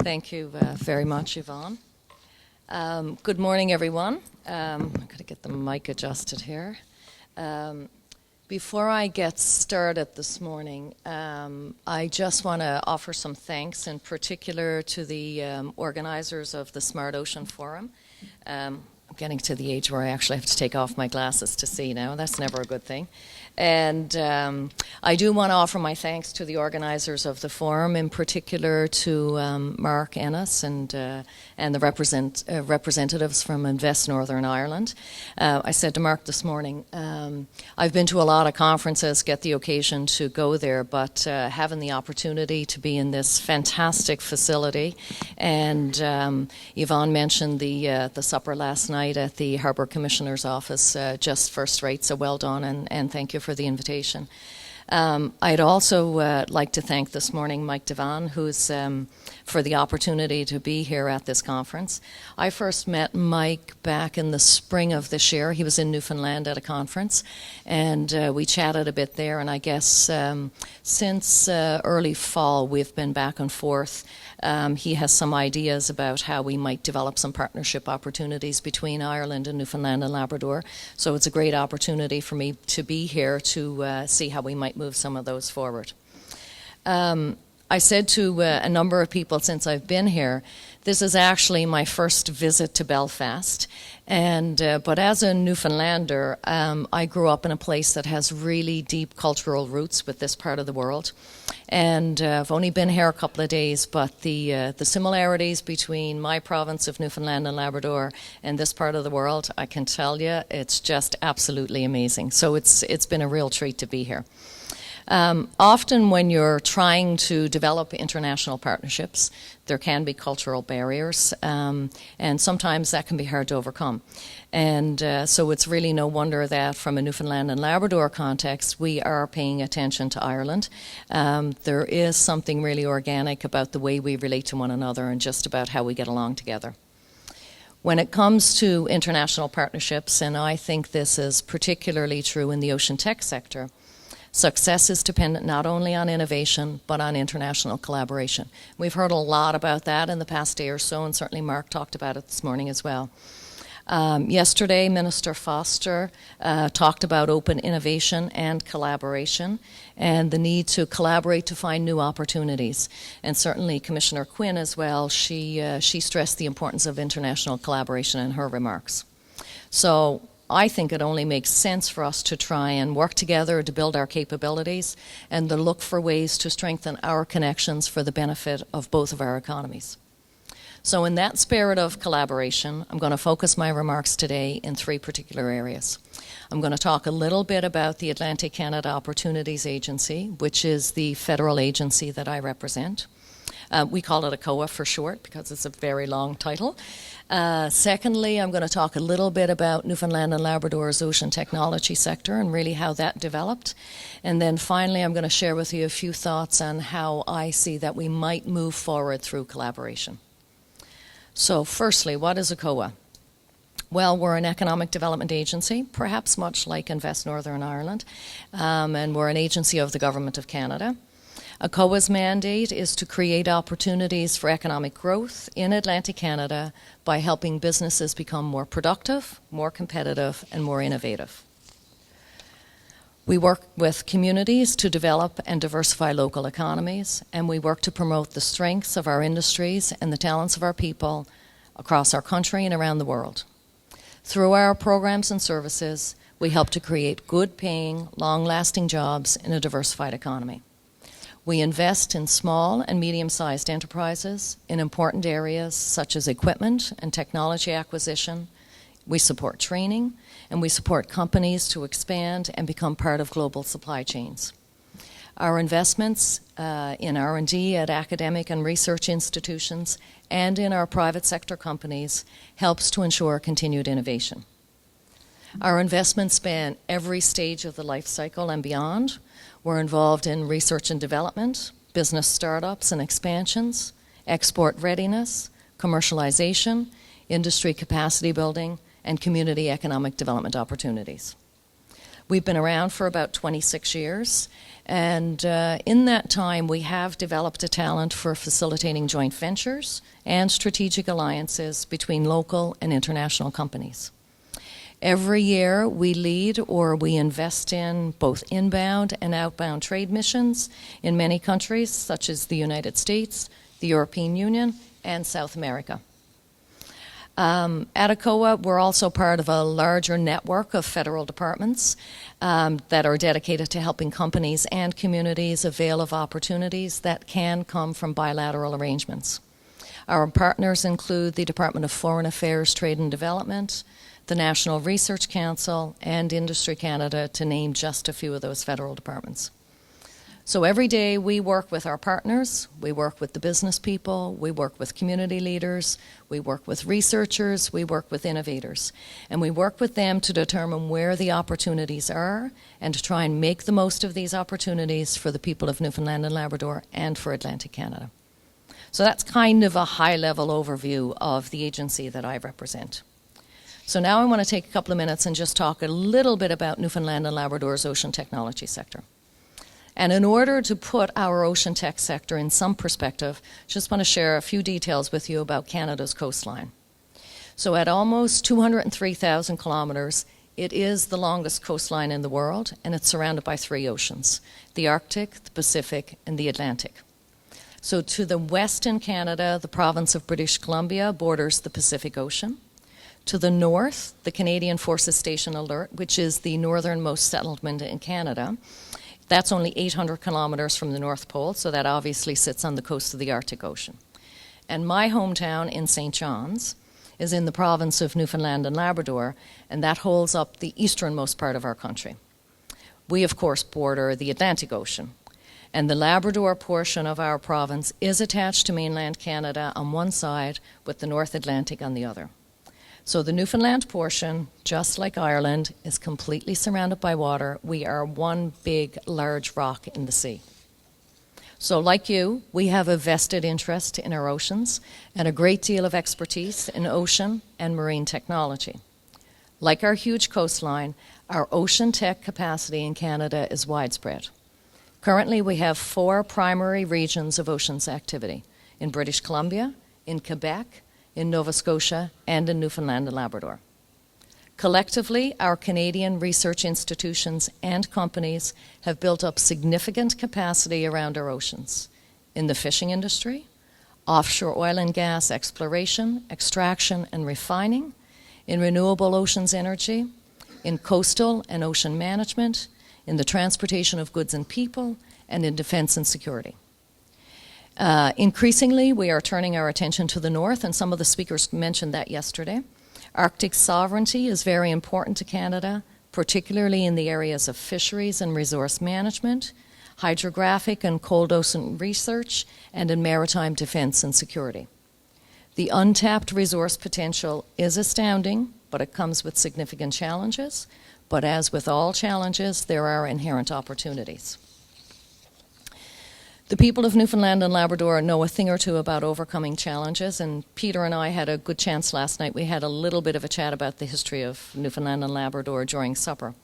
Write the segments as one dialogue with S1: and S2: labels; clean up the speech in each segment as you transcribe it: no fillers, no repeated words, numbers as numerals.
S1: Thank you very much, Yvonne. Good morning, everyone. I've got to get the mic adjusted here. Before I get started this morning, I just want to offer some thanks, in particular to the organizers of the SmartOcean Forum. I'm getting to the age where I actually have to take off my glasses to see now. That's never a good thing. And I do want to offer my thanks to the organizers of the forum, in particular to Mark Ennis and the representatives from Invest Northern Ireland. I said to Mark this morning, I've been to a lot of conferences, get the occasion to go there, but having the opportunity to be in this fantastic facility, and Yvonne mentioned the supper last night at the Harbour Commissioner's office, just first rate, so well done, and thank you for the invitation. I'd also like to thank this morning Mike Devan, who's for the opportunity to be here at this conference. I first met Mike back in the spring of this year. He was in Newfoundland at a conference, and we chatted a bit there, and I guess since early fall we've been back and forth. He has some ideas about how we might develop some partnership opportunities between Ireland and Newfoundland and Labrador. So it's a great opportunity for me to be here to see how we might move some of those forward. I said to a number of people since I've been here, this is actually my first visit to Belfast. But as a Newfoundlander, I grew up in a place that has really deep cultural roots with this part of the world. And I've only been here a couple of days, but the similarities between my province of Newfoundland and Labrador and this part of the world, I can tell you, it's just absolutely amazing. So it's been a real treat to be here. Often when you're trying to develop international partnerships, there can be cultural barriers, and sometimes that can be hard to overcome. And so it's really no wonder that from a Newfoundland and Labrador context, we are paying attention to Ireland. There is something really organic about the way we relate to one another and just about how we get along together. When it comes to international partnerships, and I think this is particularly true in the ocean tech sector, success is dependent not only on innovation, but on international collaboration. We've heard a lot about that in the past day or so, and certainly Mark talked about it this morning as well. Yesterday, Minister Foster talked about open innovation and collaboration and the need to collaborate to find new opportunities. And certainly Commissioner Quinn as well, she stressed the importance of international collaboration in her remarks. So I think it only makes sense for us to try and work together to build our capabilities and to look for ways to strengthen our connections for the benefit of both of our economies. So in that spirit of collaboration, I'm going to focus my remarks today in three particular areas. I'm going to talk a little bit about the Atlantic Canada Opportunities Agency, which is the federal agency that I represent. We call it ACOA for short because it's a very long title. Secondly, I'm going to talk a little bit about Newfoundland and Labrador's ocean technology sector and really how that developed. And then finally, I'm going to share with you a few thoughts on how I see that we might move forward through collaboration. So firstly, what is ACOA? Well, we're an economic development agency, perhaps much like Invest Northern Ireland, and we're an agency of the Government of Canada. ACOA's mandate is to create opportunities for economic growth in Atlantic Canada by helping businesses become more productive, more competitive, and more innovative. We work with communities to develop and diversify local economies, and we work to promote the strengths of our industries and the talents of our people across our country and around the world. Through our programs and services, we help to create good-paying, long-lasting jobs in a diversified economy. We invest in small and medium-sized enterprises in important areas such as equipment and technology acquisition. We support training, and we support companies to expand and become part of global supply chains. Our investments in R&D at academic and research institutions and in our private sector companies helps to ensure continued innovation. Our investments span every stage of the life cycle and beyond. We're involved in research and development, business startups and expansions, export readiness, commercialization, industry capacity building, and community economic development opportunities. We've been around for about 26 years, and in that time we have developed a talent for facilitating joint ventures and strategic alliances between local and international companies. Every year we lead or we invest in both inbound and outbound trade missions in many countries such as the United States, the European Union, and South America. At ACOA, we're also part of a larger network of federal departments that are dedicated to helping companies and communities avail of opportunities that can come from bilateral arrangements. Our partners include the Department of Foreign Affairs, Trade and Development, the National Research Council, and Industry Canada, to name just a few of those federal departments. So every day we work with our partners, we work with the business people, we work with community leaders, we work with researchers, we work with innovators. And we work with them to determine where the opportunities are and to try and make the most of these opportunities for the people of Newfoundland and Labrador and for Atlantic Canada. So that's kind of a high-level overview of the agency that I represent. So now I want to take a couple of minutes and just talk a little bit about Newfoundland and Labrador's ocean technology sector. And in order to put our ocean tech sector in some perspective, just want to share a few details with you about Canada's coastline. So at almost 203,000 kilometers, it is the longest coastline in the world, and it's surrounded by 3 oceans, the Arctic, the Pacific, and the Atlantic. So to the west in Canada, the province of British Columbia borders the Pacific Ocean. To the north, the Canadian Forces Station Alert, which is the northernmost settlement in Canada. That's only 800 kilometers from the North Pole, so that obviously sits on the coast of the Arctic Ocean. And my hometown in St. John's is in the province of Newfoundland and Labrador, and that holds up the easternmost part of our country. We, of course, border the Atlantic Ocean, and the Labrador portion of our province is attached to mainland Canada on one side with the North Atlantic on the other. So the Newfoundland portion, just like Ireland, is completely surrounded by water. We are one big, large rock in the sea. So like you, we have a vested interest in our oceans and a great deal of expertise in ocean and marine technology. Like our huge coastline, our ocean tech capacity in Canada is widespread. Currently, we have 4 primary regions of oceans activity: in British Columbia, in Quebec, in Nova Scotia, and in Newfoundland and Labrador. Collectively, our Canadian research institutions and companies have built up significant capacity around our oceans in the fishing industry, offshore oil and gas exploration, extraction, and refining, in renewable oceans energy, in coastal and ocean management, in the transportation of goods and people, and in defense and security. Increasingly, we are turning our attention to the north, and some of the speakers mentioned that yesterday. Arctic sovereignty is very important to Canada, particularly in the areas of fisheries and resource management, hydrographic and cold ocean research, and in maritime defense and security. The untapped resource potential is astounding, but it comes with significant challenges. But as with all challenges, there are inherent opportunities. The people of Newfoundland and Labrador know a thing or two about overcoming challenges, and Peter and I had a good chance last night. We had a little bit of a chat about the history of Newfoundland and Labrador during supper.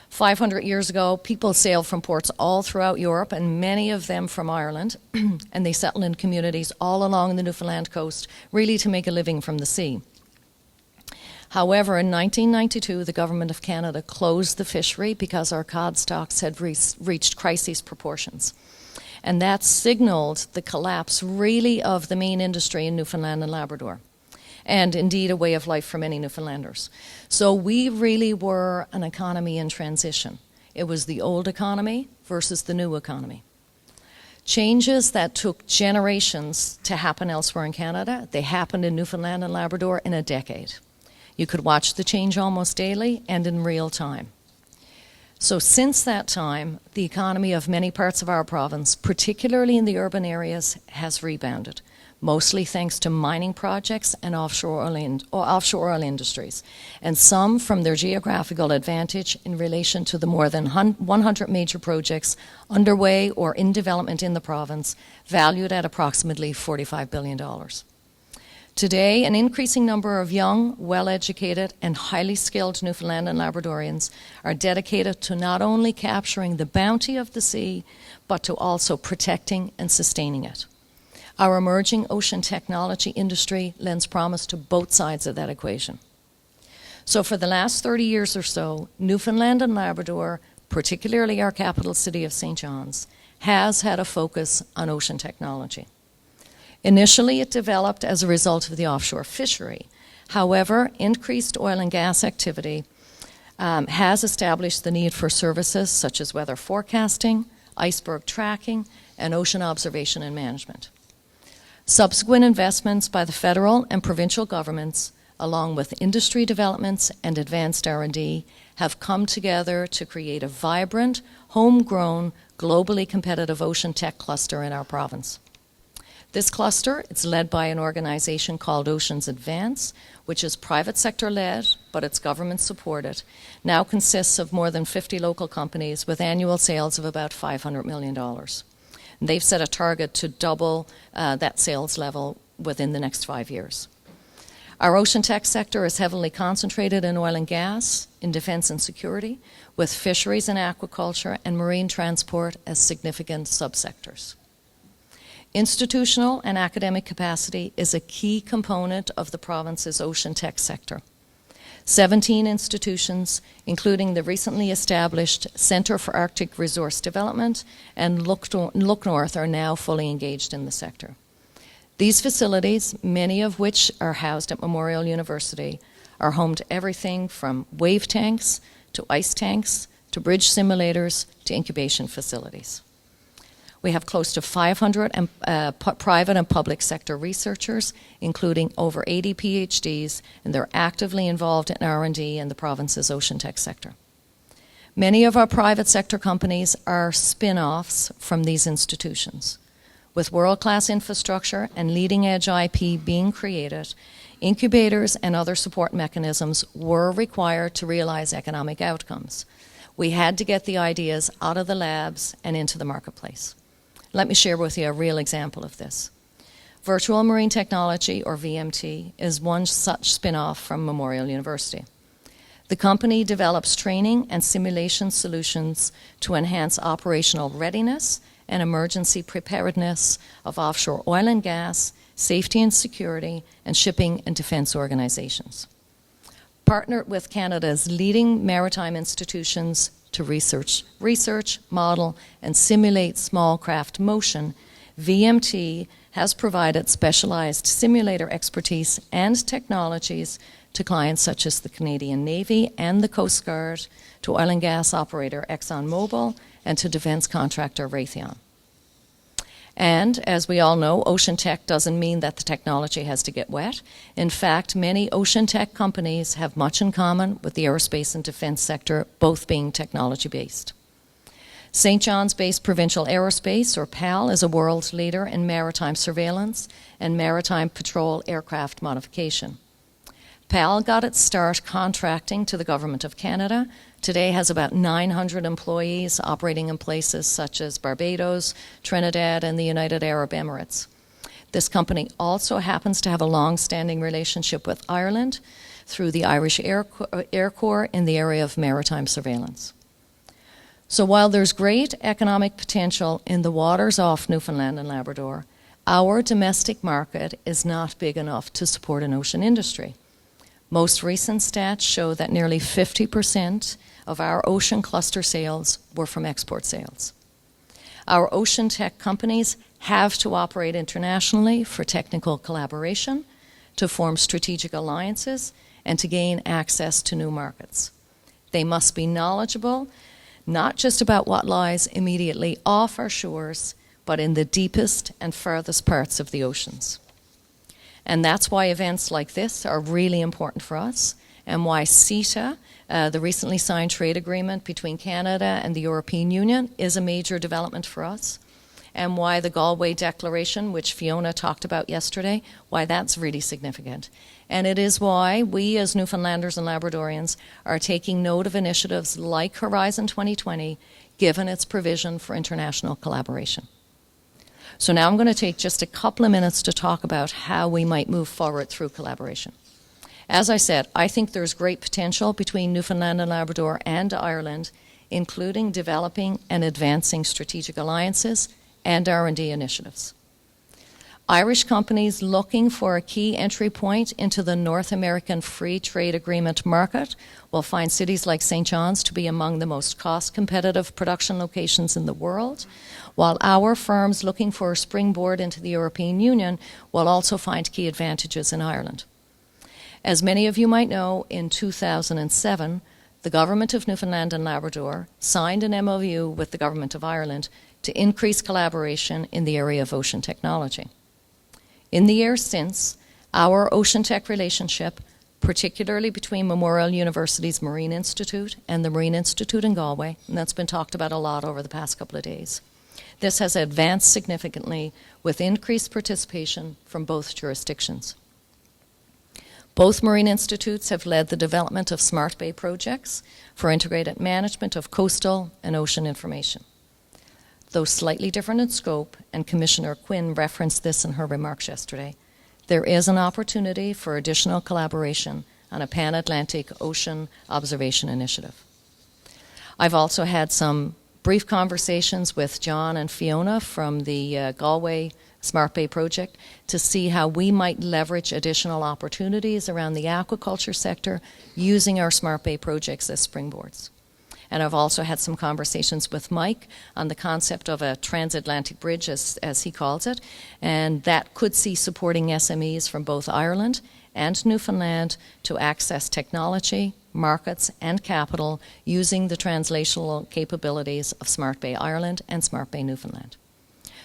S1: 500 years ago, people sailed from ports all throughout Europe, and many of them from Ireland, and they settled in communities all along the Newfoundland coast, really to make a living from the sea. However, in 1992, the Government of Canada closed the fishery because our cod stocks had reached crisis proportions. And that signaled the collapse, really, of the main industry in Newfoundland and Labrador, and indeed a way of life for many Newfoundlanders. So we really were an economy in transition. It was the old economy versus the new economy. Changes that took generations to happen elsewhere in Canada, they happened in Newfoundland and Labrador in a decade. You could watch the change almost daily and in real time. So since that time, the economy of many parts of our province, particularly in the urban areas, has rebounded, mostly thanks to mining projects and offshore oil industries, and some from their geographical advantage in relation to the more than 100 major projects underway or in development in the province, valued at approximately $45 billion. Today, an increasing number of young, well-educated, and highly skilled Newfoundland and Labradorians are dedicated to not only capturing the bounty of the sea, but to also protecting and sustaining it. Our emerging ocean technology industry lends promise to both sides of that equation. So for the last 30 years or so, Newfoundland and Labrador, particularly our capital city of St. John's, has had a focus on ocean technology. Initially, it developed as a result of the offshore fishery. However, increased oil and gas activity has established the need for services such as weather forecasting, iceberg tracking, and ocean observation and management. Subsequent investments by the federal and provincial governments, along with industry developments and advanced R&D, have come together to create a vibrant, homegrown, globally competitive ocean tech cluster in our province. This cluster is led by an organization called Oceans Advance, which is private sector led, but it's government supported, now consists of more than 50 local companies with annual sales of about $500 million. And they've set a target to double that sales level within the next 5 years. Our ocean tech sector is heavily concentrated in oil and gas, in defense and security, with fisheries and aquaculture and marine transport as significant subsectors. Institutional and academic capacity is a key component of the province's ocean tech sector. 17 institutions, including the recently established Centre for Arctic Resource Development and Look North, are now fully engaged in the sector. These facilities, many of which are housed at Memorial University, are home to everything from wave tanks to ice tanks to bridge simulators to incubation facilities. We have close to 500 private and public sector researchers, including over 80 PhDs, and they're actively involved in R&D in the province's ocean tech sector. Many of our private sector companies are spin-offs from these institutions. With world-class infrastructure and leading-edge IP being created, incubators and other support mechanisms were required to realize economic outcomes. We had to get the ideas out of the labs and into the marketplace. Let me share with you a real example of this. Virtual Marine Technology, or VMT, is one such spin-off from Memorial University. The company develops training and simulation solutions to enhance operational readiness and emergency preparedness of offshore oil and gas, safety and security, and shipping and defense organizations. Partnered with Canada's leading maritime institutions to research, model, and simulate small craft motion, VMT has provided specialized simulator expertise and technologies to clients such as the Canadian Navy and the Coast Guard, to oil and gas operator ExxonMobil, and to defense contractor Raytheon. And, as we all know, ocean tech doesn't mean that the technology has to get wet. In fact, many ocean tech companies have much in common with the aerospace and defense sector, both being technology-based. St. John's-based Provincial Aerospace, or PAL, is a world leader in maritime surveillance and maritime patrol aircraft modification. PAL got its start contracting to the Government of Canada. Today has about 900 employees operating in places such as Barbados, Trinidad, and the United Arab Emirates. This company also happens to have a long-standing relationship with Ireland through the Irish Air Corps in the area of maritime surveillance. So while there's great economic potential in the waters off Newfoundland and Labrador, our domestic market is not big enough to support an ocean industry. Most recent stats show that nearly 50% of our ocean cluster sales were from export sales. Our ocean tech companies have to operate internationally for technical collaboration, to form strategic alliances, and to gain access to new markets. They must be knowledgeable, not just about what lies immediately off our shores, but in the deepest and furthest parts of the oceans. And that's why events like this are really important for us, and why CETA, the recently signed trade agreement between Canada and the European Union, is a major development for us, and why the Galway Declaration, which Fiona talked about yesterday, why that's really significant. And it is why we, as Newfoundlanders and Labradorians, are taking note of initiatives like Horizon 2020, given its provision for international collaboration. So now I'm going to take just a couple of minutes to talk about how we might move forward through collaboration. As I said, I think there's great potential between Newfoundland and Labrador and Ireland, including developing and advancing strategic alliances and R&D initiatives. Irish companies looking for a key entry point into the North American Free Trade Agreement market will find cities like St. John's to be among the most cost-competitive production locations in the world, while our firms looking for a springboard into the European Union will also find key advantages in Ireland. As many of you might know, in 2007, the Government of Newfoundland and Labrador signed an MOU with the Government of Ireland to increase collaboration in the area of ocean technology. In the years since, our ocean tech relationship, particularly between Memorial University's Marine Institute and the Marine Institute in Galway, and that's been talked about a lot over the past couple of days, this has advanced significantly with increased participation from both jurisdictions. Both Marine Institutes have led the development of Smart Bay projects for integrated management of coastal and ocean information. Though slightly different in scope, and Commissioner Quinn referenced this in her remarks yesterday, there is an opportunity for additional collaboration on a pan-Atlantic ocean observation initiative. I've also had some brief conversations with John and Fiona from the Galway Smart Bay project to see how we might leverage additional opportunities around the aquaculture sector using our Smart Bay projects as springboards. And I've also had some conversations with Mike on the concept of a transatlantic bridge, as he calls it, and that could see supporting SMEs from both Ireland and Newfoundland to access technology, markets, and capital using the translational capabilities of Smart Bay Ireland and Smart Bay Newfoundland.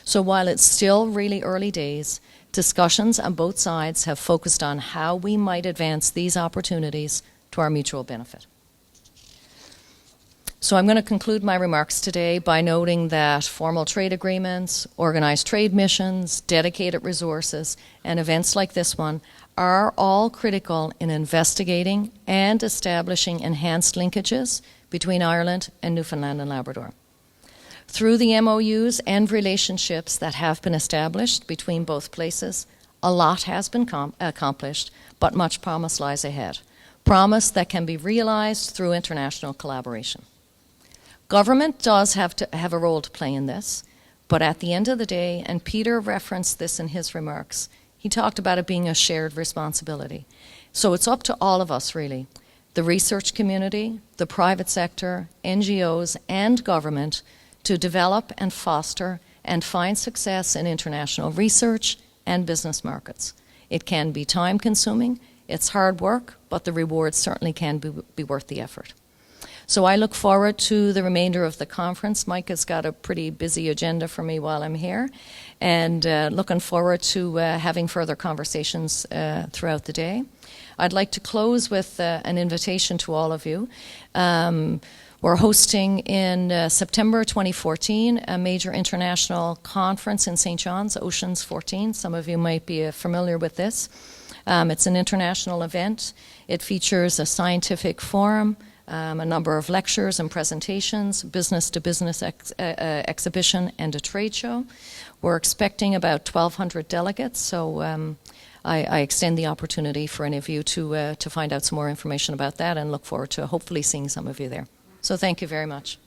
S1: So while it's still really early days, discussions on both sides have focused on how we might advance these opportunities to our mutual benefit. So I'm going to conclude my remarks today by noting that formal trade agreements, organized trade missions, dedicated resources, and events like this one are all critical in investigating and establishing enhanced linkages between Ireland and Newfoundland and Labrador. Through the MOUs and relationships that have been established between both places, a lot has been accomplished, but much promise lies ahead. Promise that can be realized through international collaboration. Government does have a role to play in this, but at the end of the day, and Peter referenced this in his remarks, he talked about it being a shared responsibility. So it's up to all of us, really, the research community, the private sector, NGOs, and government, to develop and foster and find success in international research and business markets. It can be time-consuming, it's hard work, but the rewards certainly can be worth the effort. So I look forward to the remainder of the conference. Mike has got a pretty busy agenda for me while I'm here, and looking forward to having further conversations throughout the day. I'd like to close with an invitation to all of you. We're hosting in September 2014 a major international conference in St. John's, Oceans 14. Some of you might be familiar with this. It's an international event. It features a scientific forum, a number of lectures and presentations, business-to-business exhibition, and a trade show. We're expecting about 1,200 delegates, so I extend the opportunity for any of you to find out some more information about that, and look forward to hopefully seeing some of you there. So thank you very much.